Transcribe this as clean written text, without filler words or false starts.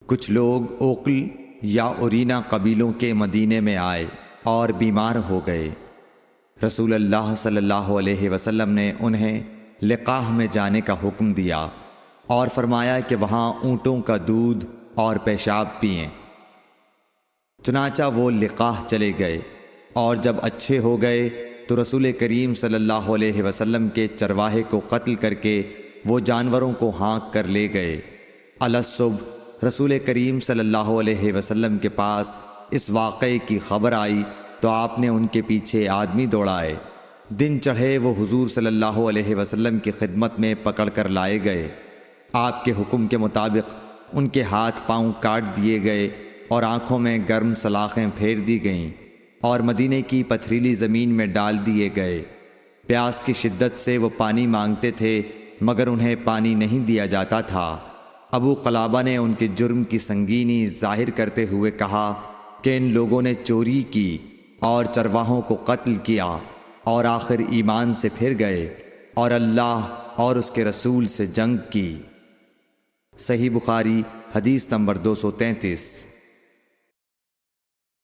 کچھ لوگ اوقل یا اورینا قبیلوں کے مدینے میں آئے اور بیمار ہو گئے۔ رسول اللہ صلی اللہ علیہ وسلم نے انہیں لقاح میں جانے کا حکم دیا اور فرمایا کہ وہاں اونٹوں کا دودھ اور پیشاب پئیں۔ چنانچہ وہ لقاح چلے گئے، اور جب اچھے ہو گئے تو رسول کریم صلی اللہ علیہ وسلم کے چرواہے کو قتل کر کے وہ جانوروں کو ہانک کر لے گئے۔ الصبح رسول کریم صلی اللہ علیہ وسلم کے پاس اس واقعے کی خبر آئی تو آپ نے ان کے پیچھے آدمی دوڑائے۔ دن چڑھے وہ حضور صلی اللہ علیہ وسلم کی خدمت میں پکڑ کر لائے گئے۔ آپ کے حکم کے مطابق ان کے ہاتھ پاؤں کاٹ دیے گئے اور آنکھوں میں گرم سلاخیں پھیر دی گئیں اور مدینے کی پتھریلی زمین میں ڈال دیے گئے۔ پیاس کی شدت سے وہ پانی مانگتے تھے مگر انہیں پانی نہیں دیا جاتا تھا۔ ابو قلابہ نے ان کے جرم کی سنگینی ظاہر کرتے ہوئے کہا کہ ان لوگوں نے چوری کی اور چرواہوں کو قتل کیا اور آخر ایمان سے پھر گئے اور اللہ اور اس کے رسول سے جنگ کی۔ صحیح بخاری حدیث نمبر 233۔